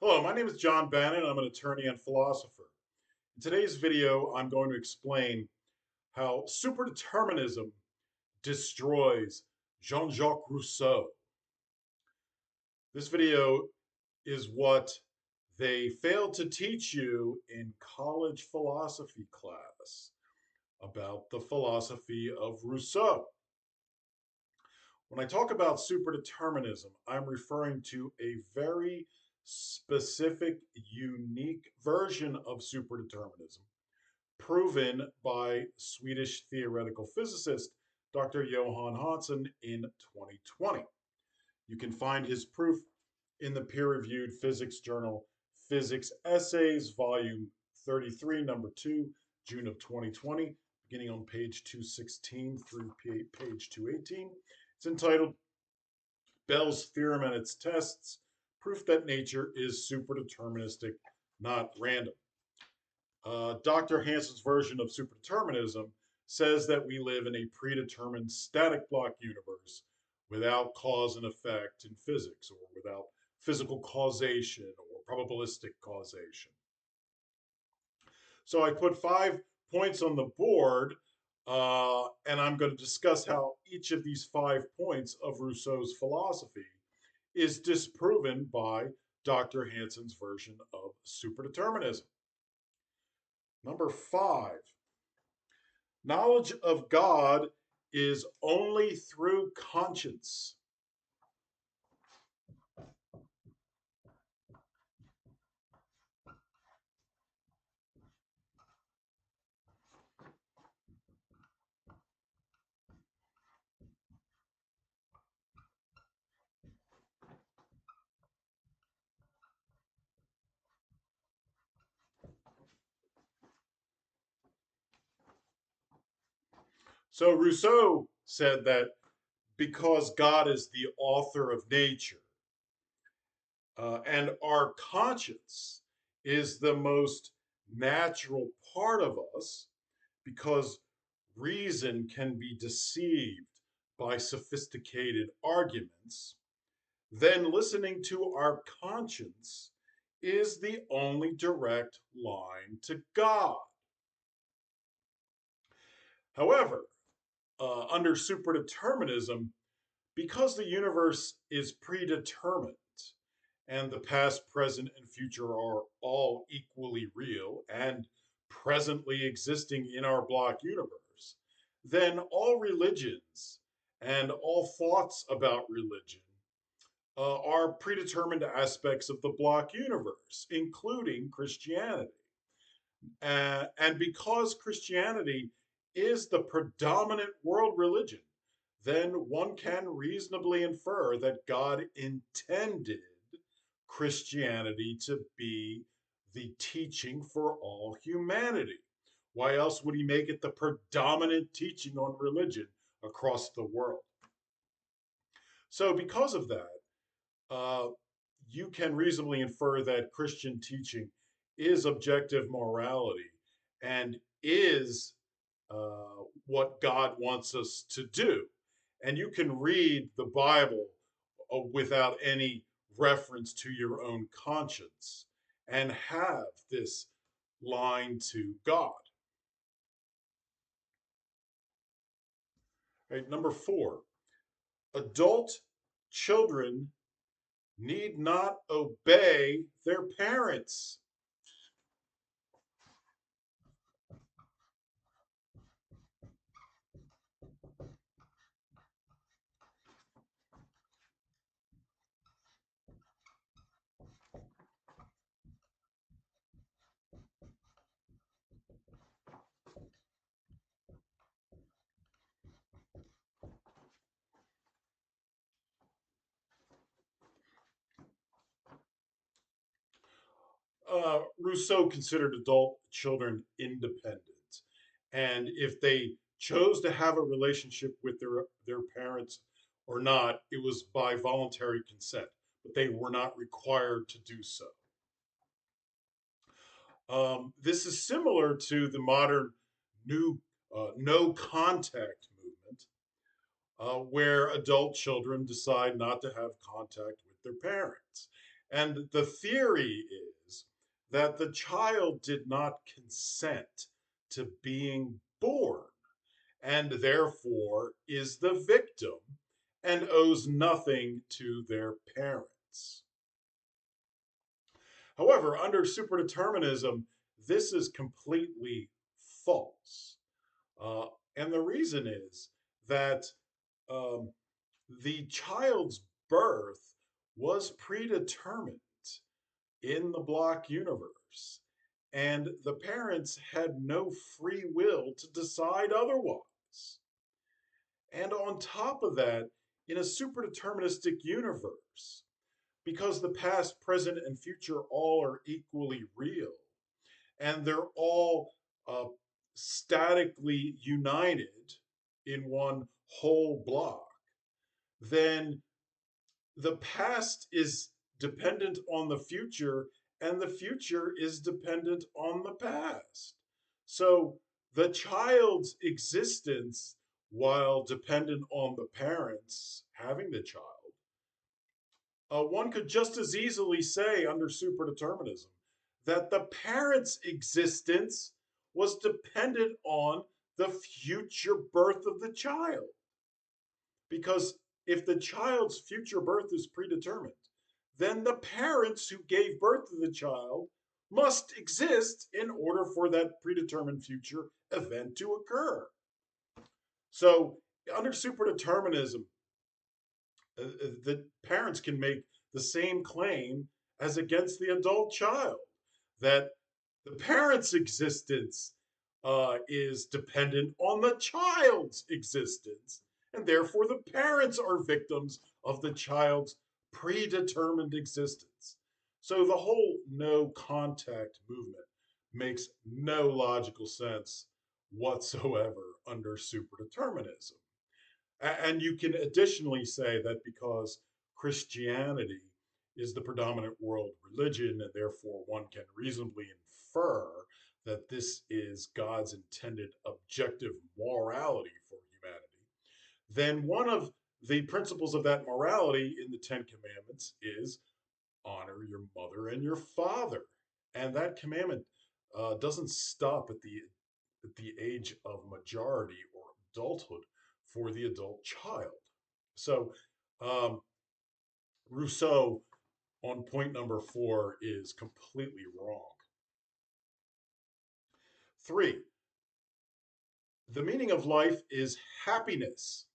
Hello, my name is John Bannon. I'm an attorney and philosopher. In today's video, I'm going to explain how superdeterminism destroys Jean-Jacques Rousseau. This video is what they failed to teach you in college philosophy class about the philosophy of Rousseau. When I talk about superdeterminism, I'm referring to a very specific, unique version of superdeterminism proven by Swedish theoretical physicist Dr. Johan Hansen in 2020. You can find his proof in the peer-reviewed physics journal Physics Essays, volume 33, number 2, June of 2020, beginning on page 216 through page 218. It's entitled Bell's Theorem and Its Tests, Proof that Nature is Superdeterministic, Not Random. Dr. Hansen's version of superdeterminism says that we live in a predetermined static block universe without cause and effect in physics, or without physical causation or probabilistic causation. So I put 5 points on the board, and I'm going to discuss how each of these 5 points of Rousseau's philosophy is disproven by Dr. Hansen's version of superdeterminism. Number 5, knowledge of God is only through conscience. So Rousseau said that because God is the author of nature, and our conscience is the most natural part of us, because reason can be deceived by sophisticated arguments, then listening to our conscience is the only direct line to God. However, under superdeterminism, because the universe is predetermined and the past, present, and future are all equally real and presently existing in our block universe, then all religions and all thoughts about religion are predetermined aspects of the block universe, including Christianity. And because Christianity is the predominant world religion, then one can reasonably infer that God intended Christianity to be the teaching for all humanity. Why else would he make it the predominant teaching on religion across the world? So, because of that, uh, you can reasonably infer that Christian teaching is objective morality and is what God wants us to do. And you can read the Bible without any reference to your own conscience and have this line to God. Right, number 4, adult children need not obey their parents. Rousseau considered adult children independent. And if they chose to have a relationship with their parents or not, it was by voluntary consent, but they were not required to do so. This is similar to the modern new no contact movement, where adult children decide not to have contact with their parents. And the theory is that the child did not consent to being born and therefore is the victim and owes nothing to their parents. However, under superdeterminism, this is completely false. Uh, and the reason is that um, the child's birth was predetermined in the block universe, and the parents had no free will to decide otherwise. And on top of that, in a superdeterministic universe, because the past, present, and future all are equally real, and they're all uh, statically united in one whole block, then the past is dependent on the future, and the future is dependent on the past. So the child's existence, while dependent on the parents having the child, one could just as easily say under superdeterminism that the parents' existence was dependent on the future birth of the child. Because if the child's future birth is predetermined, then the parents who gave birth to the child must exist in order for that predetermined future event to occur. So, under superdeterminism, the parents can make the same claim as against the adult child that the parent's existence is dependent on the child's existence, and therefore the parents are victims of the child's predetermined existence. So the whole no contact movement makes no logical sense whatsoever under superdeterminism. And you can additionally say that because Christianity is the predominant world religion, and therefore one can reasonably infer that this is God's intended objective morality for humanity, then one of the principles of that morality in the Ten Commandments is honor your mother and your father. And that commandment doesn't stop at the age of majority or adulthood for the adult child. So um, Rousseau on point number 4 is completely wrong. 3, the meaning of life is happiness.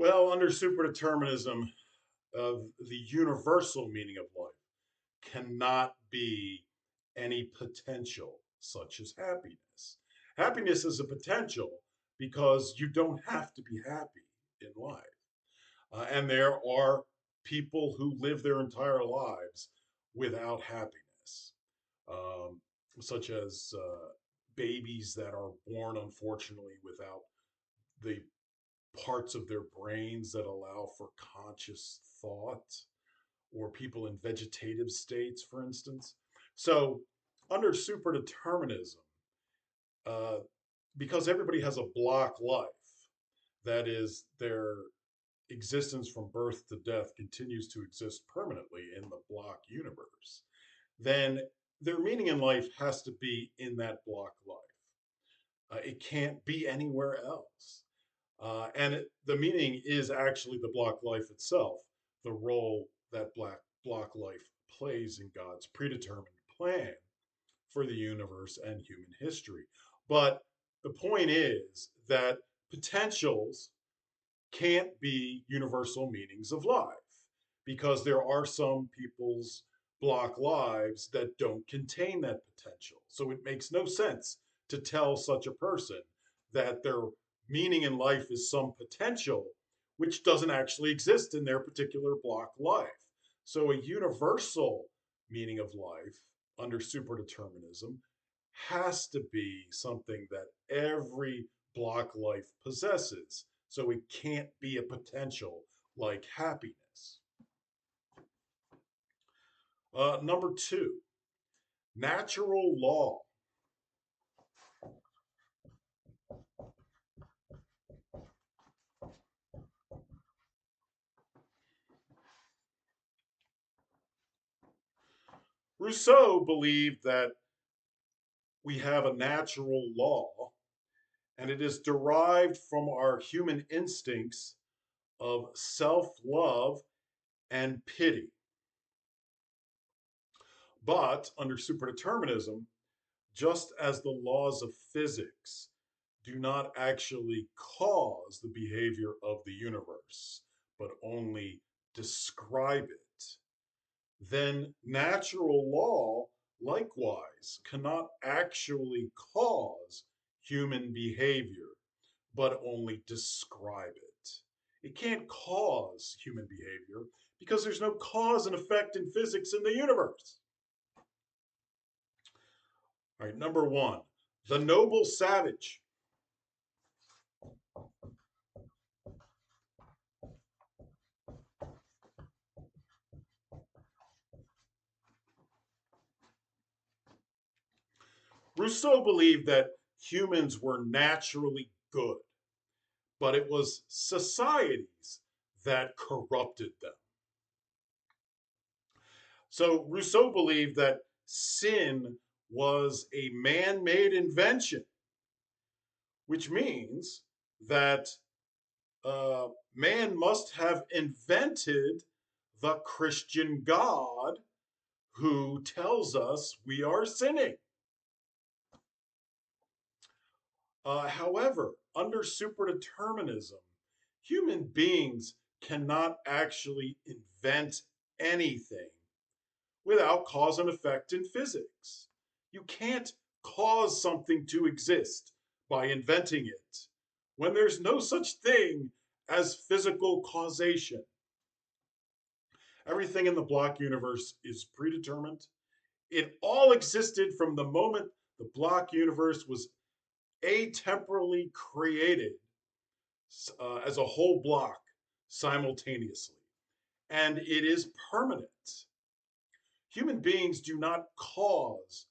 Well, under superdeterminism, the universal meaning of life cannot be any potential, such as happiness. Happiness is a potential because you don't have to be happy in life. And there are people who live their entire lives without happiness, um, such as babies that are born, unfortunately, without the parts of their brains that allow for conscious thought, or people in vegetative states, for instance. So, under superdeterminism, uh, because everybody has a block life, that is, their existence from birth to death continues to exist permanently in the block universe, then their meaning in life has to be in that block life. It can't be anywhere else. The meaning is actually the block life itself, the role that block life plays in God's predetermined plan for the universe and human history. But the point is that potentials can't be universal meanings of life because there are some people's block lives that don't contain that potential. So it makes no sense to tell such a person that their meaning in life is some potential which doesn't actually exist in their particular block life. So a universal meaning of life under superdeterminism has to be something that every block life possesses. So it can't be a potential like happiness. Number two, natural law. Rousseau believed that we have a natural law, and it is derived from our human instincts of self love and pity. But under superdeterminism, just as the laws of physics do not actually cause the behavior of the universe, but only describe it, then natural law likewise cannot actually cause human behavior, but only describe it. It can't cause human behavior because there's no cause and effect in physics in the universe. All right, number one, the noble savage. Rousseau believed that humans were naturally good, but it was societies that corrupted them. So Rousseau believed that sin was a man made invention, which means that man must have invented the Christian God who tells us we are sinning. However, under superdeterminism, human beings cannot actually invent anything without cause and effect in physics. You can't cause something to exist by inventing it when there's no such thing as physical causation. Everything in the block universe is predetermined. It all existed from the moment the block universe was atemporally created as a whole block simultaneously. And it is permanent. Human beings do not cause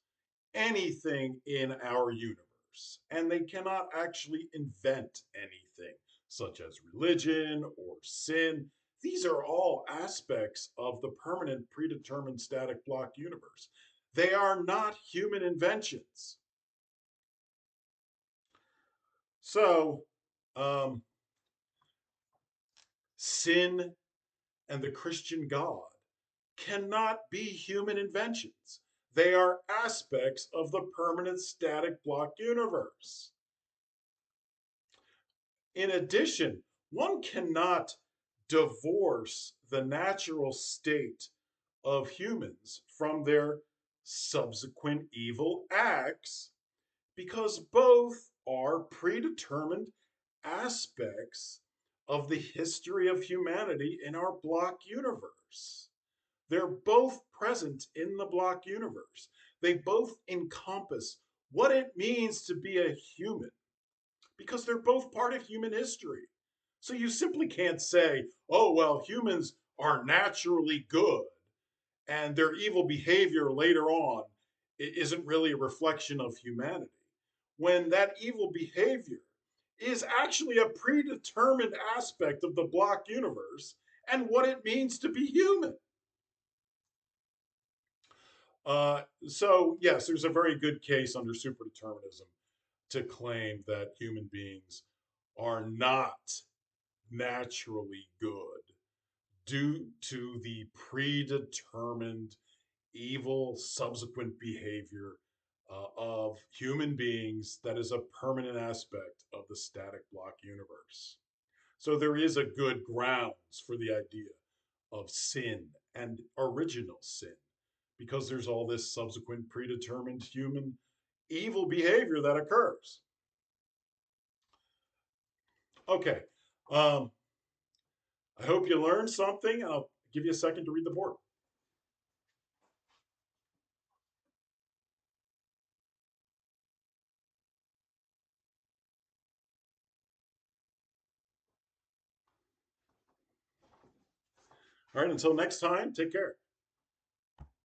anything in our universe, and they cannot actually invent anything, such as religion or sin. These are all aspects of the permanent, predetermined static block universe. They are not human inventions. So, um, sin and the Christian God cannot be human inventions. They are aspects of the permanent static block universe. In addition, one cannot divorce the natural state of humans from their subsequent evil acts because both are predetermined aspects of the history of humanity in our block universe. They're both present in the block universe. They both encompass what it means to be a human because they're both part of human history. So you simply can't say, oh, well, humans are naturally good and their evil behavior later on isn't really a reflection of humanity. When that evil behavior is actually a predetermined aspect of the block universe and what it means to be human. So, yes, there's a very good case under superdeterminism to claim that human beings are not naturally good due to the predetermined evil subsequent behavior of human beings that is a permanent aspect of the static block universe. So there is a good grounds for the idea of sin and original sin because there's all this subsequent predetermined human evil behavior that occurs. Okay. Um, I hope you learned something. I'll give you a second to read the board. All right, until next time, take care.